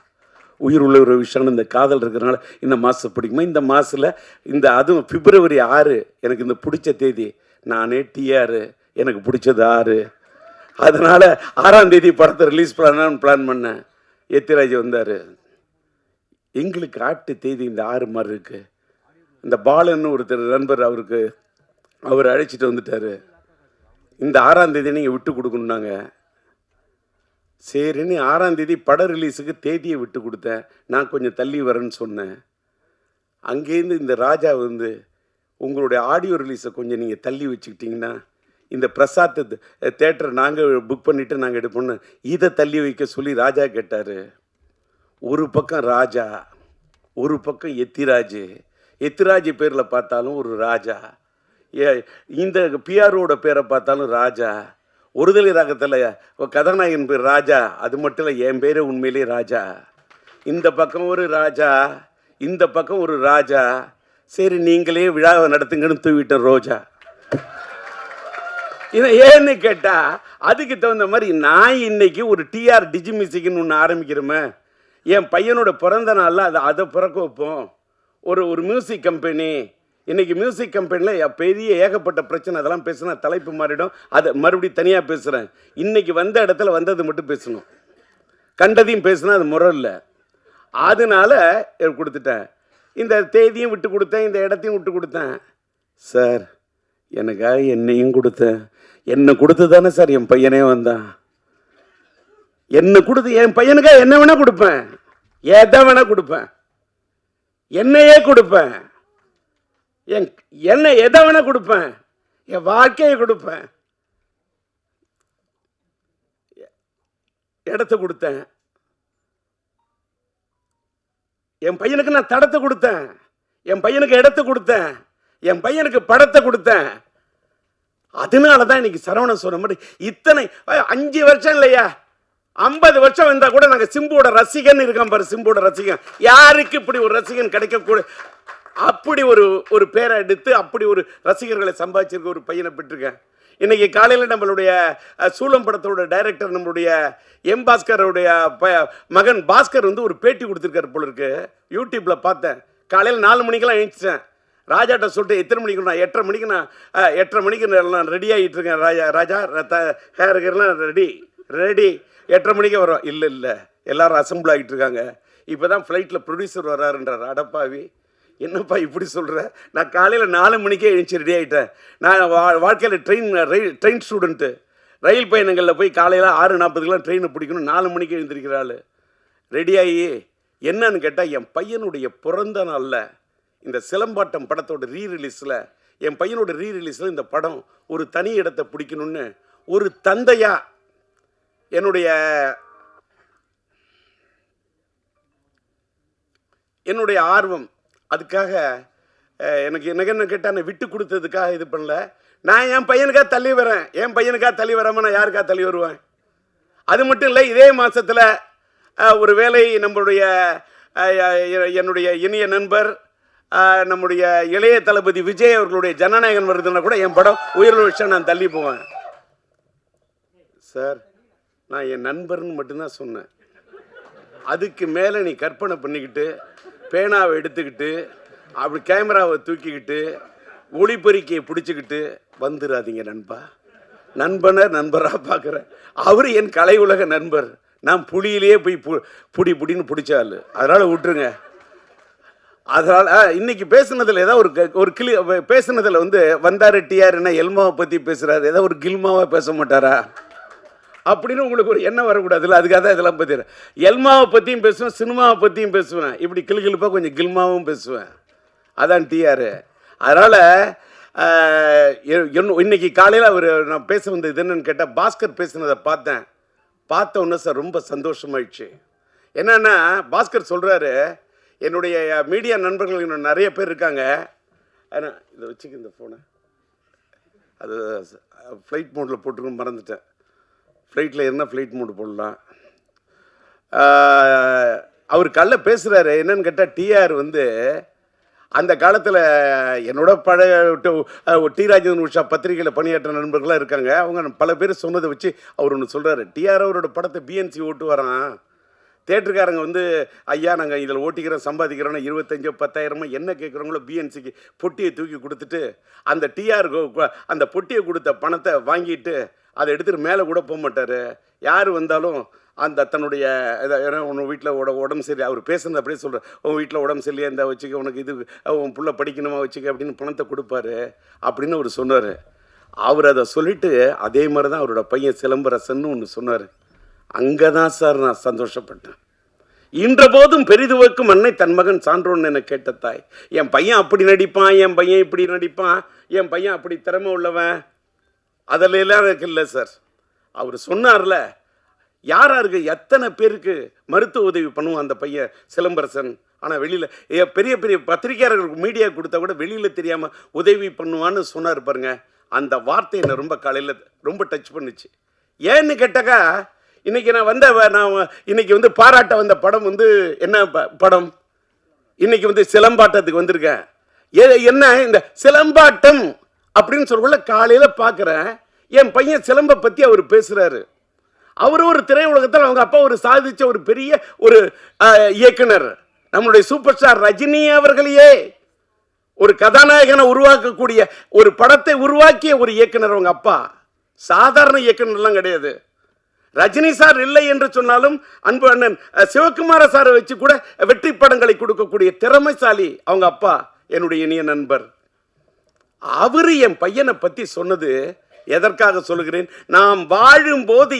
உயிருள்ள ஒரு விஷயம், இந்த காதல் இருக்கிறனால இந்த மாதம் பிடிக்குமா. இந்த மாதத்தில் இந்த அதுவும் பிப்ரவரி 6 எனக்கு இந்த பிடிச்ச தேதி. நானே டிஆர், எனக்கு பிடிச்சது 6. அதனால் 6ஆம் தேதி படத்தை ரிலீஸ் பண்ணலான்னு பிளான் பண்ணேன். எத்திராஜ் வந்தார். எங்களுக்கு ஆட்டு தேதி இந்த 6 மாதிரி இருக்குது. இந்த பாலன்னு ஒருத்தர் நண்பர், அவர் அழைச்சிட்டு வந்துட்டார். இந்த 6ஆம் தேதி நீங்கள் விட்டு கொடுக்கணுன்னாங்க. சரின்னு 6ஆம் தேதி பட ரிலீஸுக்கு தேதியை விட்டு கொடுத்தேன். நான் கொஞ்சம் தள்ளி வரேன்னு சொன்னேன். அங்கேருந்து இந்த ராஜா வந்து உங்களுடைய ஆடியோ ரிலீஸை கொஞ்சம் நீங்கள் தள்ளி வச்சுக்கிட்டிங்கன்னா இந்த பிரசாத் தேட்டரை நாங்கள் புக் பண்ணிவிட்டு நாங்கள் எடுப்போம்னு இதை தள்ளி வைக்க சொல்லி ராஜா கேட்டார். ஒரு பக்கம் ராஜா, ஒரு பக்கம் எத்திராஜ். எத்திராஜ் பேரில் பார்த்தாலும் ஒரு ராஜா, இந்த பிஆரோட பேரை பார்த்தாலும் ராஜா. ஒருதலை ராகத்தில் கதாநாயகன் பேர் ராஜா, அது மட்டும் இல்லை என் பேரே உண்மையிலே ராஜா. இந்த பக்கம் ஒரு ராஜா, இந்த பக்கம் ஒரு ராஜா. சரி நீங்களே விழாவை நடத்துங்கன்னு தூவிட்டேன் ரோஜா. இதை ஏன்னு கேட்டால் அதுக்கு தகுந்த மாதிரி நான் இன்னைக்கு ஒரு டிஆர் டிஜி மியூசிக்னு ஒன்று ஆரம்பிக்கிறோமே. என் பையனோட பிறந்த நாளில் அதை பிறக்க வைப்போம். ஒரு மியூசிக் கம்பெனி. இன்றைக்கி மியூசிக் கம்பெனியில் பெரிய ஏகப்பட்ட பிரச்சனை, அதெல்லாம் பேசுனா தலைப்பு மாறிடும், அதை மறுபடியும் தனியாக பேசுகிறேன். இன்றைக்கி வந்த இடத்துல வந்தது மட்டும் பேசணும், கண்டதையும் பேசுனா அது முறை இல்லை. அதனால கொடுத்துட்டேன். இந்த தேதியும் விட்டு கொடுத்தேன், இந்த இடத்தையும் விட்டு கொடுத்தேன். சார் எனக்காக என்னையும் கொடுத்தேன். என்னை கொடுத்து தானே சார் என் பையனே வந்தான். என்னை கொடுத்து என் பையனுக்காக என்ன வேணால் கொடுப்பேன், எதை வேணால் கொடுப்பேன், என்னையே கொடுப்பேன், என்ன எதை வேணா கொடுப்பேன், என் வாழ்க்கையை கொடுப்பேன். இடத்தை கொடுத்தேன், என் பையனுக்கு நான் தடத்தை கொடுத்தேன், என் பையனுக்கு இடத்தை கொடுத்தேன், என் பையனுக்கு படத்தை கொடுத்தேன். அதனால தான் இன்னைக்கு சரவணன் சொன்ன மாதிரி இத்தனை 5 வருஷம் இல்லையா, 50 வருஷம் வந்தா கூட நாங்கள் சிம்புவோட ரசிகன் இருக்கான் பாரு. சிம்புவோட ரசிகன், யாருக்கு இப்படி ஒரு ரசிகன் கிடைக்கக்கூட, அப்படி ஒரு பேரை எடுத்து அப்படி ஒரு ரசிகர்களை சம்பாதிச்சிருக்க ஒரு பையனை பெற்றிருக்கேன். இன்னைக்கு காலையில் நம்மளுடைய சூலம் படத்தோட டைரக்டர் நம்மளுடைய எம் பாஸ்கருடைய மகன் பாஸ்கர் வந்து ஒரு பேட்டி கொடுத்துருக்காரு போல இருக்கு. யூடியூப்ல பார்த்தேன். காலையில் 4 மணிக்கெல்லாம் எழுந்துச்சேன். ராஜாட்ட சொல்லிட்டு எத்தனை மணிக்கு, நான் 8:30 மணிக்கு, நான் 8:30 மணிக்கு நான் ரெடி ஆகிட்டு இருக்கேன். ராஜா ஹேருக்கெல்லாம் ரெடி 8:30 மணிக்கு வரும். இல்லை எல்லாரும் அசம்பிள் ஆகிட்டு இருக்காங்க. இப்போ தான் ஃப்ளைட்டில் ப்ரொடியூசர் வர்றாருன்றார். அடப்பாவி, என்னப்பா இப்படி சொல்கிற? நான் காலையில் 4 மணிக்கே எழுந்துச்சு ரெடி ஆகிட்டேன். நான் வாழ்க்கையில் ட்ரெயின் ஸ்டூடெண்ட்டு. ரயில் பயணங்களில் போய் காலையில் 6:40க்கெலாம் ட்ரெயினை பிடிக்கணும். 4 மணிக்கு எழுந்திருக்கிறாள். ரெடியாகி என்னன்னு கேட்டால், என் பையனுடைய பிறந்த நாளில் இந்த சிலம்பாட்டம் படத்தோட ரீரிலீஸில், என் பையனோட ரீரிலீஸில் இந்த படம் ஒரு தனி இடத்தை பிடிக்கணும்னு ஒரு தந்தையா என்னுடைய ஆர்வம். அதுக்காக எனக்கு என்ன கேட்டால், நான் விட்டு கொடுத்ததுக்காக இது பண்ணல. நான் என் பையனுக்காக தள்ளி வரேன். என் பையனுக்காக தள்ளி வராமல் நான் யாருக்காக தள்ளி வருவேன்? அது மட்டும் இல்லை, இதே மாதத்தில் ஒரு வேளை நம்மளுடைய என்னுடைய இனிய நண்பர் நம்முடைய இளைய தளபதி விஜய் அவர்களுடைய ஜனநாயகன் வருதுன்னா கூட என் படம் உயிரிழந்த விஷயம் நான் தள்ளி போவேன். சார், நான் என் நண்பர்னு மட்டும்தான் சொன்னேன். அதுக்கு மேலே நீ கற்பனை பண்ணிக்கிட்டு பேனாவை எடுத்துக்கிட்டு அப்படி கேமராவை தூக்கிக்கிட்டு ஒளிப்பெருக்கியை பிடிச்சிக்கிட்டு வந்துடாதீங்க நண்பா. நண்பராக பார்க்குறேன். அவர் என் கலை உலக நண்பர். நான் புளியிலேயே போய் புடின்னு பிடிச்சாள். அதனால் விட்டுருங்க. அதனால் இன்னைக்கு பேசுனதில் ஏதாவது ஒரு பேசுனதில் வந்தார் டிஆர் என்ன எல்மாவை பற்றி பேசுகிறாரு, ஏதாவது ஒரு கில்மாவாக பேச மாட்டாரா அப்படின்னு உங்களுக்கு ஒரு எண்ணம் வரக்கூடாதுல்ல. அதுக்காக தான் இதெல்லாம் பற்றி எல்மாவை பற்றியும் பேசுவேன், சினிமாவை பற்றியும் பேசுவேன். இப்படி கிளுகிழுப்பாக கொஞ்சம் கில்மாவும் பேசுவேன். அதான் டிஆர். அதனால் இன்னைக்கு காலையில் நான் பேச வந்தது என்னன்னு கேட்டால், பாஸ்கர் பேசுனதை பார்த்த உடனே சார் ரொம்ப சந்தோஷமாயிடுச்சு. என்னன்னா, பாஸ்கர் சொல்கிறாரு, என்னுடைய மீடியா நண்பர்கள் இன்னும் நிறைய பேர் இருக்காங்க. ஆனால் இதை வச்சுக்க, இந்த ஃபோனை அது ஃப்ளைட் மோடில் போட்டுருக்கணும், மறந்துட்டேன். ஃப்ளைட்டில் என்ன ஃப்ளைட் மோடு போடலாம். அவர் கல்ல பேசுகிறாரு. என்னன்னு கேட்டால், டிஆர் அந்த காலத்தில் என்னோட பழைய டி ராஜேந்திரன் உஷா பத்திரிகையில் பணியாற்ற நண்பர்களாக இருக்காங்க. அவங்க பல பேர் சொன்னதை வச்சு அவர் ஒன்று சொல்கிறாரு. டிஆர் அவரோட படத்தை பிஎன்சி ஓட்டு வரான். தேட்டருக்காரங்க ஐயா நாங்கள் இதில் ஓட்டிக்கிறோம் சம்பாதிக்கிறோன்னா 25,000 10,000 என்ன கேட்குறவங்களோ பிஎன்சிக்கு பொட்டியை தூக்கி கொடுத்துட்டு, அந்த டிஆர் அந்த பொட்டியை கொடுத்த பணத்தை வாங்கிட்டு அதை எடுத்துகிட்டு மேலே கூட போக மாட்டார். யார் வந்தாலும் அந்த தன்னுடைய ஏன்னா உன் வீட்டில் உடம்பு சரி, அவர் பேசுனது அப்படியே சொல்கிறார், உன் வீட்டில் உடம்பு சரியில்லையா இந்த வச்சுக்க, உனக்கு இது உன் புள்ள படிக்கணுமா வச்சுக்க அப்படின்னு பணத்தை கொடுப்பாரு அப்படின்னு அவர் சொன்னார். அவர் அதை சொல்லிவிட்டு அதே மாதிரி தான் அவரோட பையன் சிலம்பரசன்னு ஒன்று சொன்னார். அங்கே தான் சார் நான் சந்தோஷப்பட்டேன். இன்ற போதும் பெரிதுவக்கும் அன்னை தன் மகன் சான்றோன்னு என கேட்ட தாய். என் பையன் அப்படி நடிப்பான், என் பையன் இப்படி நடிப்பான், என் பையன் அப்படி திறமை உள்ளவன், அதில் எல்லாம் எனக்கு இல்லை சார். அவர் சொன்னார்ல, யாராருக்கு எத்தனை பேருக்கு மருத்துவ உதவி பண்ணுவான் அந்த பையன் சிலம்பரசன். ஆனால் வெளியில் பெரிய பெரிய பத்திரிகையாளர்களுக்கு மீடியா கொடுத்தா கூட வெளியில் தெரியாமல் உதவி பண்ணுவான்னு சொன்னார் பாருங்க. அந்த வார்த்தை என்னை ரொம்ப காலையில் ரொம்ப டச் பண்ணுச்சு. ஏன்னு கேட்டாக்கா, இன்னைக்கு நான் இன்னைக்கு பாராட்ட வந்த படம் என்ன படம், இன்னைக்கு சிலம்பாட்டத்துக்கு வந்திருக்கேன். என்ன இந்த சிலம்பாட்டம் அப்படின்னு சொல்லக்குள்ள காலையில் பார்க்குறேன், என் பையன் சிலம்பை பற்றி அவர் பேசுகிறாரு. அவர் ஒரு திரையுலகத்தில் அவங்க அப்பா ஒரு சாதிச்ச ஒரு பெரிய ஒரு இயக்குனர், நம்மளுடைய சூப்பர் ஸ்டார் ரஜினி அவர்களையே ஒரு கதாநாயகனை உருவாக்கக்கூடிய ஒரு படத்தை உருவாக்கிய ஒரு இயக்குனர் அவங்க அப்பா. சாதாரண இயக்குனர்லாம் கிடையாது. ரஜினி சார் இல்லை என்று சொன்னாலும் அன்பு அண்ணன் சிவகுமார சாரை வச்சு கூட வெற்றி படங்களை கொடுக்கக்கூடிய திறமைசாலி அவங்க அப்பா, என்னுடைய இனிய நண்பர். அவரு என் பையனை பற்றி சொன்னது எதற்காக சொல்லுகிறேன், நாம் வாழும்போது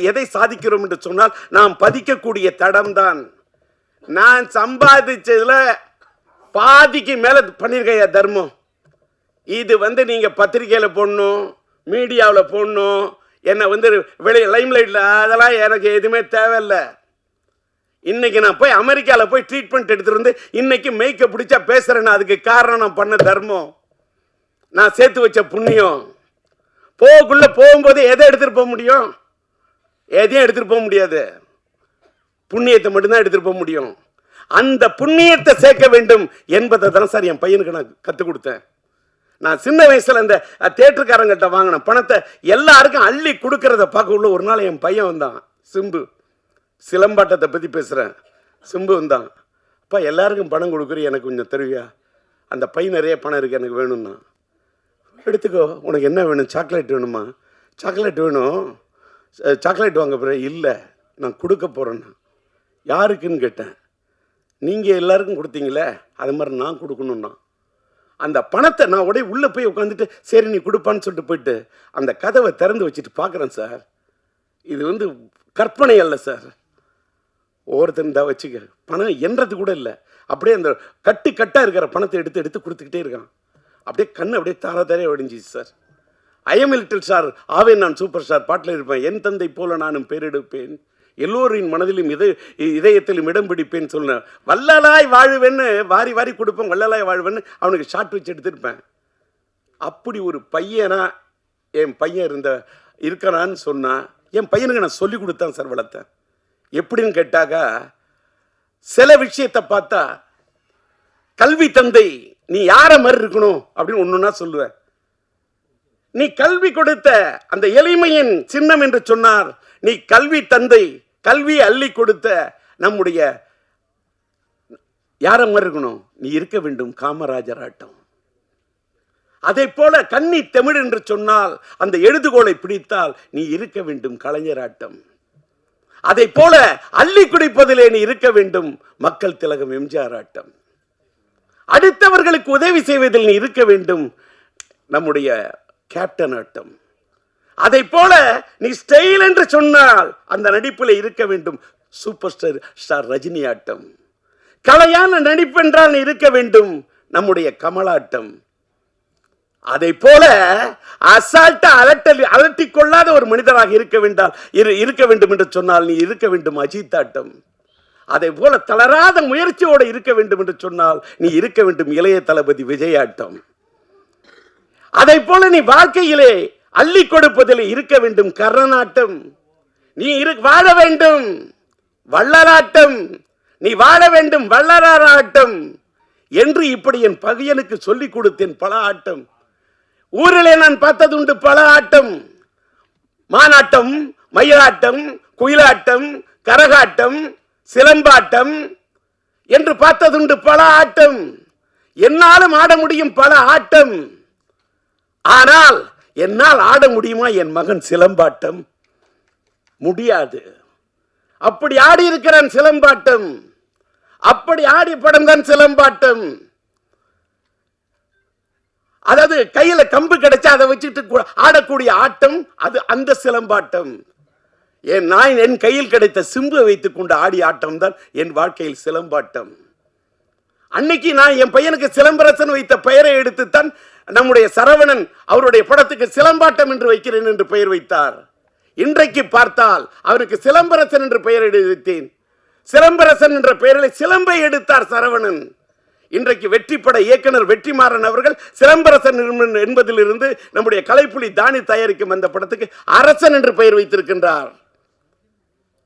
எதை சாதிக்கிறோம் என்று சொன்னால் நாம் பதிக்கக்கூடிய தடம்தான். நான் சம்பாதிச்சதுல பாதிக்கு மேல பண்ணிருக்கையா தர்மம். இது நீங்க பத்திரிகையில போடணும், மீடியாவில் போடணும், என்ன வெளியே லைம்லைட்ல, அதெல்லாம் எனக்கு எதுவுமே தேவையில்லை. இன்னைக்கு நான் போய் அமெரிக்காவில் போய் ட்ரீட்மெண்ட் எடுத்துட்டு இன்னைக்கு மேய்க்க பிடிச்சா பேசுறேன்னா அதுக்கு காரணம் நான் பண்ண தர்மம், நான் சேர்த்து வச்ச புண்ணியம். போகும்போது எதை எடுத்துட்டு போக முடியும்? எதையும் எடுத்துட்டு போக முடியாது. புண்ணியத்தை மட்டும்தான் எடுத்துட்டு போக முடியும். அந்த புண்ணியத்தை சேர்க்க வேண்டும் என்பதை தான் சார் என் பையனுக்கு நான் கற்றுக் கொடுத்தேன். நான் சின்ன வயசுல இந்த தேட்டருக்காரங்கிட்ட வாங்கின பணத்தை எல்லாருக்கும் அள்ளி கொடுக்கறத பார்க்க உள்ள ஒரு நாள் என் பையன் வந்தான், சிம்பு. சிலம்பாட்டத்தை பற்றி பேசுகிறேன். சிம்பு வந்தான். அப்பா எல்லாருக்கும் பணம் கொடுக்குற, எனக்கு கொஞ்சம் தருவியா? அந்த பையன் நிறைய பணம் இருக்குது, எனக்கு வேணும்னா. எடுத்துக்கோ, உனக்கு என்ன வேணும்? சாக்லேட் வேணுமா? சாக்லேட் வேணும். சாக்லேட் வாங்க போகிறேன். இல்லை, நான் கொடுக்க போகிறேன்னா. யாருக்குன்னு கேட்டேன். நீங்கள் எல்லாருக்கும் கொடுத்தீங்களே அது மாதிரி நான் கொடுக்கணும்னா அந்த பணத்தை நான் உடனே உள்ளே போய் உட்காந்துட்டு சரி நீ கொடுப்பான்னு சொல்லிட்டு போயிட்டு அந்த கதவை திறந்து வச்சுட்டு பார்க்குறேன் சார். இது வந்து கற்பனை அல்ல சார். ஒவ்வொருத்தரும் தான் வச்சுக்க பணம் என்றது கூட இல்லை, அப்படியே அந்த கட்டாக இருக்கிற பணத்தை எடுத்து எடுத்து கொடுத்துக்கிட்டே இருக்கான். அப்படியே கண்ணு அப்படியே தாராதாரியாக ஒடிஞ்சிச்சு சார். ஐஎம் லிட்டில் ஸ்டார் ஆவேன் நான் சூப்பர் ஸ்டார் பாட்டில் இருப்பேன். என் தந்தை போல நானும் பேரெடுப்பேன், எல்லோரின் மனதிலும் இதயத்திலும் இடம் பிடிப்பேன்னு சொன்னேன். வள்ளலாய் வாழ்வேன்னு வாரி வாரி கொடுப்பேன், வள்ளலாய் வாழ்வேன்னு அவனுக்கு ஷார்ட் வச்சு எடுத்திருப்பேன். அப்படி ஒரு பையனா என் பையன் இருக்கிறான்னு சொன்னால் என் பையனுக்கு நான் சொல்லி கொடுத்தேன் சார், வளர்த்தேன். எப்படின்னு கேட்டாக்கா சில விஷயத்தை பார்த்தா கல்வி தந்தை நீ யாரை மாதிரி இருக்கணும் அப்படின்னு ஒன்றுன்னா சொல்லுவேன். நீ கல்வி கொடுத்த அந்த எளிமையின் சின்னம் என்று சொன்னார். நீ கல்வி தந்தை, கல்வி அள்ளி கொடுத்த நம்முடைய யார மாதிரி இருக்கணும், நீ இருக்க வேண்டும் காமராஜர் ஆட்டம். அதை போல கன்னி தமிழ் என்று சொன்னால் அந்த எழுதுகோலை பிடித்தால் நீ இருக்க வேண்டும் கலைஞராட்டம். அதை போல அள்ளி குடிப்பதிலே நீ இருக்க வேண்டும் மக்கள் திலகம் எம்ஜிஆர் ஆட்டம். அடுத்தவர்களுக்கு உதவி செய்வதில் நீ இருக்க வேண்டும் நம்முடைய கேப்டன் ஆட்டம். அதை போல நீ ஸ்டைல் என்று சொன்னால் அந்த நடிப்பில் இருக்க வேண்டும் சூப்பர் ஸ்டார் ரஜினி ஆட்டம். கலையான நடிப்பு என்றால் நீ இருக்க வேண்டும் நம்முடைய கமலாட்டம். அதை போல அசால்ட்டா அலட்டிக் கொள்ளாத ஒரு மனிதராக இருக்க வேண்டும் என்று சொன்னால் நீ இருக்க வேண்டும் அஜித் ஆட்டம். அதை போல தளராத முயற்சியோடு இருக்க வேண்டும் என்று சொன்னால் நீ இருக்க வேண்டும் இளைய தளபதி விஜய் ஆட்டம். அதை போல நீ வாழ்க்கையிலே அள்ளி கொடுப்பதில் இருக்க வேண்டும் கர்ணனாட்டம். நீ வாழ வேண்டும் வள்ளலாட்டம், நீ வாழ வேண்டும் வள்ளலாராட்டம் என்று இப்படி என் பகையனுக்கு சொல்லிக் கொடுத்தேன் பல ஆட்டம். ஊரிலே நான் பார்த்ததுண்டு பல ஆட்டம், மானாட்டம், மயிலாட்டம், குயிலாட்டம், கரகாட்டம், சிலம்பாட்டம் என்று பார்த்ததுண்டு பல ஆட்டம். என்னாலும் ஆட முடியும் பல ஆட்டம். ஆனால் என்னால் ஆட முடியுமா என் மகன் சிலம்பாட்டம்? முடியாது. அப்படி ஆடி இருக்கிறான் சிலம்பாட்டம். அப்படி ஆடி படம் தான் சிலம்பாட்டம். அதாவது கையில கம்பு கிடைச்சா அதை வச்சுட்டு ஆடக்கூடிய ஆட்டம் அது அந்த சிலம்பாட்டம். நான் என் கையில் கிடைத்த சிம்பு வைத்துக் கொண்டு ஆடிய ஆட்டம் தான் என் வாழ்க்கையில் சிலம்பாட்டம். அன்னைக்கு நான் என் பையனுக்கு சிலம்பரசன் வைத்த பெயரை எடுத்துத்தான் நம்முடைய சரவணன் அவருடைய படத்துக்கு சிலம்பாட்டம் என்று வைக்கிறேன் என்று பெயர் வைத்தார். இன்றைக்கு பார்த்தால் அவருக்கு சிலம்பரசன் என்று பெயர் எடுத்தேன். சிலம்பரசன் என்ற பெயரில் சிலம்பை எடுத்தார் சரவணன். இன்றைக்கு வெற்றிப்பட இயக்குனர் வெற்றிமாறன் அவர்கள் சிலம்பரசன் என்பதிலிருந்து நம்முடைய கலைப்புலி தானி தயாரிக்கும் அந்த படத்துக்கு அரசன் என்று பெயர் வைத்திருக்கின்றார்.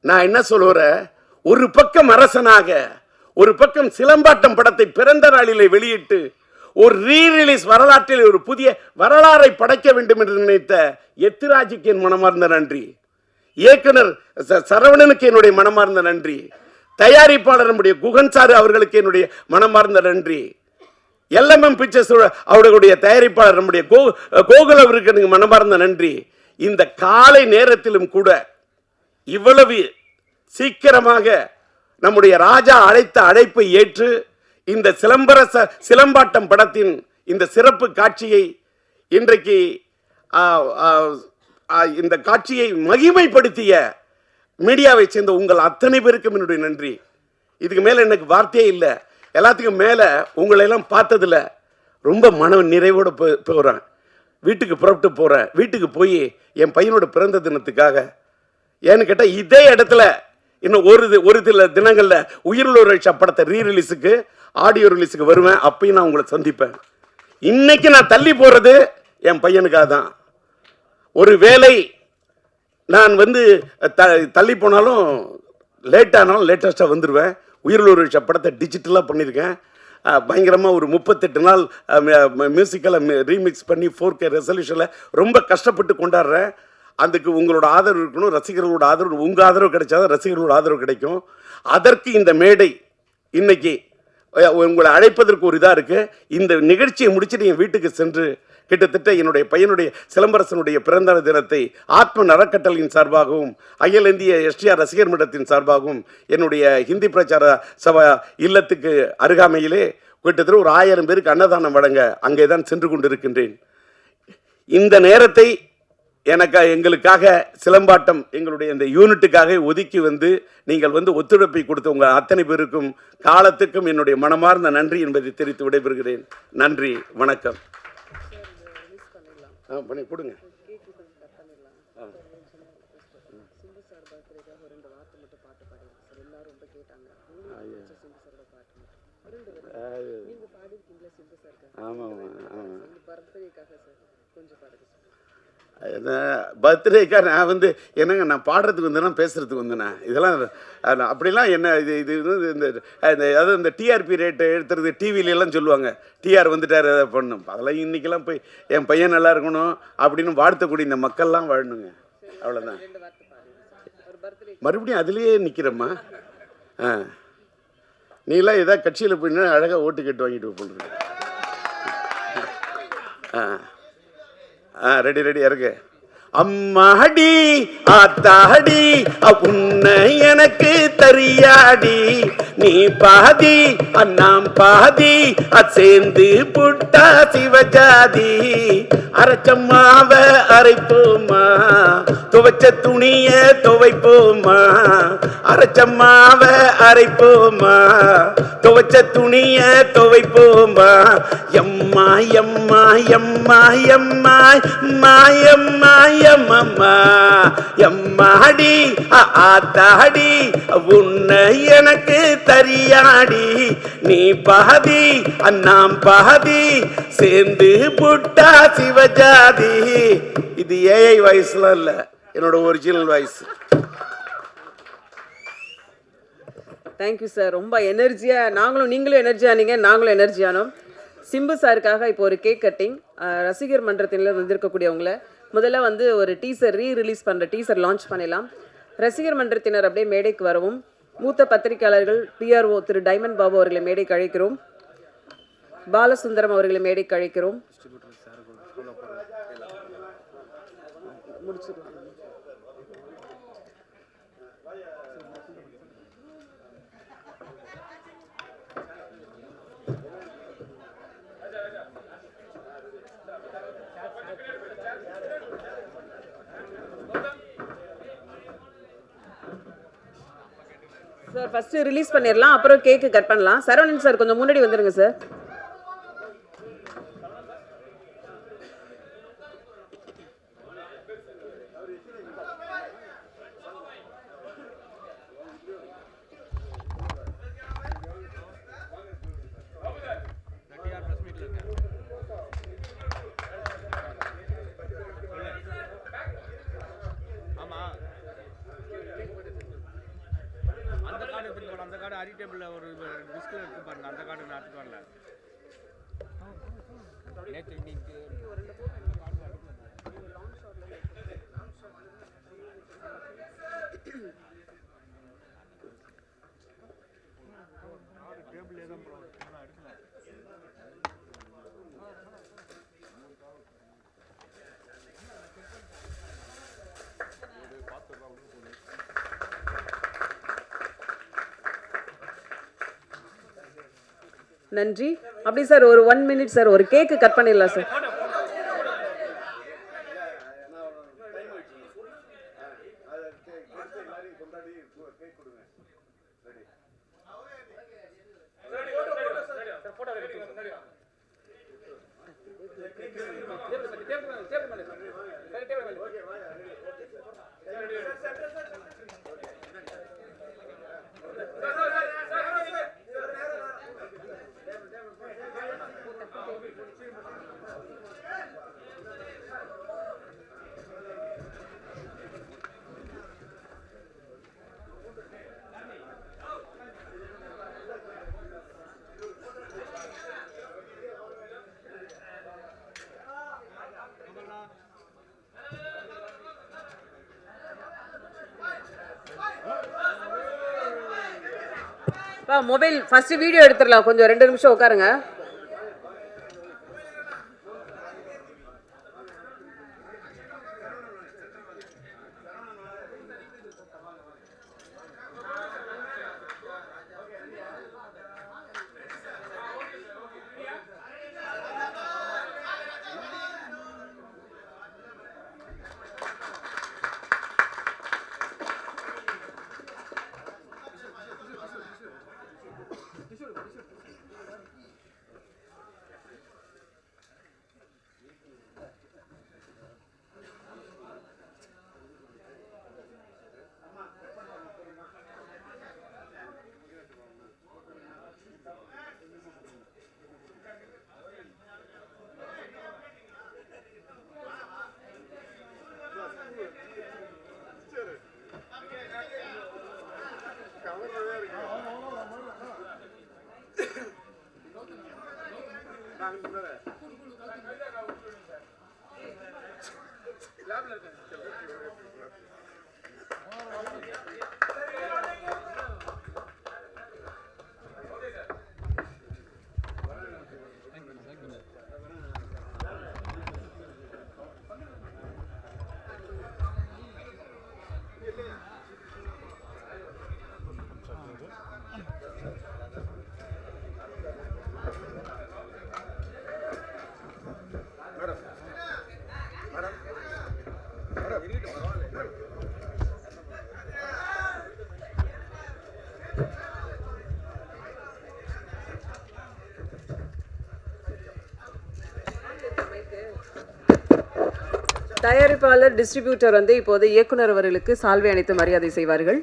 நான் என்ன சொல்லுறேன், ஒரு பக்கம் அரசனாக ஒரு பக்கம் சிலம்பாட்டம் படத்தை பிறந்த நாளிலே வெளியிட்டு ஒரு ரீரிலீஸ் வரலாற்றில் ஒரு புதிய வரலாறை படைக்க வேண்டும் என்று நினைத்த எத்திராஜுக்கு என் மனமார்ந்த நன்றி, இயக்குனர் சரவணனுக்கு என்னுடைய மனமார்ந்த நன்றி, தயாரிப்பாளர் நம்முடைய குகன் சாரு அவர்களுக்கு என்னுடைய மனமார்ந்த நன்றி, எல்எம்எம் பிக்சர்ஸ் அவர்களுடைய தயாரிப்பாளர் நம்முடைய கோகுல் அவருக்கு எனக்கு மனமார்ந்த நன்றி. இந்த காலை நேரத்திலும் கூட இவ்வளவு சீக்கிரமாக நம்முடைய ராஜா அழைத்த அழைப்பை ஏற்று இந்த சிலம்பாட்டம் படத்தின் இந்த சிறப்பு காட்சியை இன்றைக்கு இந்த காட்சியை மகிமைப்படுத்திய மீடியாவை சேர்ந்த உங்கள் அத்தனை பேருக்கும் என்னுடைய நன்றி. இதுக்கு மேல எனக்கு வார்த்தையே இல்லை. எல்லாத்துக்கும் மேல உங்களை எல்லாம் பார்த்ததுல ரொம்ப மன நிறைவோடு போகிறேன். வீட்டுக்கு புறப்பட்டு போறேன். வீட்டுக்கு போய் என் பையனோட பிறந்த தினத்துக்காக ஏன்னு கேட்டா இதே இடத்துல இன்னும் ஒரு சில தினங்கள்ல உயிருள்ள படத்தை ரீரிலீஸுக்கு ஆடியோ ரிலீஸுக்கு வருவேன். அப்பயும் நான் உங்களை சந்திப்பேன். இன்னைக்கு நான் தள்ளி போறது என் பையனுக்காக தான். ஒரு வேளை நான் தள்ளி போனாலும் லேட்டானாலும் லேட்டஸ்டாக வந்துடுவேன். உயிருள்ள படத்தை டிஜிட்டலாக பண்ணியிருக்கேன். பயங்கரமாக ஒரு 38 நாள் மியூசிக்கலாக ரீமிக்ஸ் பண்ணி 4K ரெசல்யூஷனில் ரொம்ப கஷ்டப்பட்டு கொண்டாடுறேன். அதுக்கு உங்களோட ஆதரவு இருக்கணும், ரசிகர்களோட ஆதரவு. உங்கள் ஆதரவு கிடைச்சாதான் ரசிகர்களோட ஆதரவு கிடைக்கும். அதற்கு இந்த மேடை இன்னைக்கு உங்களை அழைப்பதற்கு ஒரு இதாக இருக்குது. இந்த நிகழ்ச்சியை முடிச்சுட்டு என் வீட்டுக்கு சென்று கிட்டத்தட்ட என்னுடைய பையனுடைய சிலம்பரசனுடைய பிறந்த தினத்தை ஆத்ம அறக்கட்டளையின் சார்பாகவும் அகில இந்திய எஸ்டிஆர் ரசிகர் மன்றத்தின் சார்பாகவும் என்னுடைய ஹிந்தி பிரச்சார சபா இல்லத்துக்கு அருகாமையிலே கிட்டத்தட்ட ஒரு 1000 பேருக்கு அன்னதானம் வழங்க அங்கே தான் சென்று கொண்டிருக்கின்றேன். இந்த நேரத்தை எங்களுக்காக சிலம்பாட்டம் எங்களுடைய இந்த யூனிட்டுக்காக ஒதுக்கி வந்து நீங்கள் வந்து ஒத்துழைப்பை கொடுத்த உங்கள் அத்தனை பேருக்கும் காலத்துக்கும் என்னுடைய மனமார்ந்த நன்றி என்பதை தெரிவித்து விடைபெறுகிறேன். நன்றி, வணக்கம். பண்ணி கொடுங்க. பர்த்டேக்கா நான் வந்து என்னங்க நான் பாடுறதுக்கு வந்தேன்னா பேசுறதுக்கு வந்தேண்ணா இதெல்லாம் அப்படிலாம் என்ன இது இந்த அதாவது இந்த டிஆர்பி ரேட்டை எடுத்துறது டிவிலெல்லாம் சொல்லுவாங்க டிஆர் வந்துட்டார் அதை பண்ணணும். அதெல்லாம் இன்றைக்கெல்லாம் போய் என் பையன் நல்லா இருக்கணும் அப்படின்னு வாழ்த்தக்கூடிய இந்த மக்கள்லாம் வாழணுங்க. அவ்வளோதான். மறுபடியும் அதுலேயே நிற்கிறம்மா. நீலாம் ஏதாவது கட்சியில் போயின்னா அழகாக ஓட்டு கேட்டு வாங்கிட்டு போடுறது. ரெடி இருக்கு. அம்மாடி ஆத்தாடி உன்னை எனக்கு தெரியாடி, நீ பாதி அண்ணாம் பாதி சேர்ந்து புட்டா சிவஜாதி. அரைச்சம்மாவ அரைப்போமா, துவைச்ச துணிய துவைப்போமா. அரைச்சம்மாவ அரைப்போமா, துவைச்ச துணிய துவைப்போமா. எம்மா எம்மா எம்மா எம்மா மாயம்மா எம்மம்மா எம்மாடி ஆத்தாடி உன்னை எனக்கு தெரியாடி, நீ பாதி அண்ணாம் பாதி சேர்ந்து புட்டா சிவஜாதி. இது ஏஐ வாய்ஸ்ல இல்ல, என்னோட ஒரிஜினல் வாய்ஸ். Thank you sir. ரொம்ப எனர்ஜியா நீங்களும் எனர்ஜியா நாங்களும் எனர்ஜியானோம். சிம்பு சாருக்காக இப்போ ஒரு கேக் கட்டிங். ரசிகர் மன்றத்தினர் வந்திருக்கக்கூடியவங்கள முதல்ல வந்து ஒரு டீசர் ரிலீஸ் பண்ணுற டீசர் லான்ச் பண்ணலாம். ரசிகர் மன்றத்தினர் அப்படியே மேடைக்கு வரவும். மூத்த பத்திரிகையாளர்கள் பிஆர்ஓ திரு டைமண்ட் பாபு அவர்களை மேடைக்கு அழைக்கிறோம். பாலசுந்தரம் அவர்களை மேடைக்கு அழைக்கிறோம். முடிச்சிடலாம். சார் ஃபர்ஸ்ட் ரிலீஸ் பண்ணிடலாம், அப்புறம் கேக்கு கட் பண்ணலாம். சரவணன் சார் கொஞ்சம் முன்னாடி வந்துருங்க சார். அந்த கார்டு அரி டேபிளில் ஒரு டிஸ்கில் எடுத்து பாருங்க. அந்த கார்டு நான் எடுத்துட்டு வரல. நேற்று இன்னைக்கு டேபிள் தான் எடுக்கலாம். நன்றி. அப்படி சார் ஒரு 1 மினிட் சார், ஒரு கேக்கு கட் பண்ணிடலாம் சார். மொபைல் ஃபர்ஸ்ட் வீடியோ எடுத்துடலாம். கொஞ்சம் 2 நிமிஷம் உட்காருங்க. தயாரிப்பாளர் டிஸ்ட்ரிபியூட்டர் வந்து இப்போது இயக்குனர் அவர்களுக்கு சால்வை அணித்து மரியாதை செய்வார்கள்.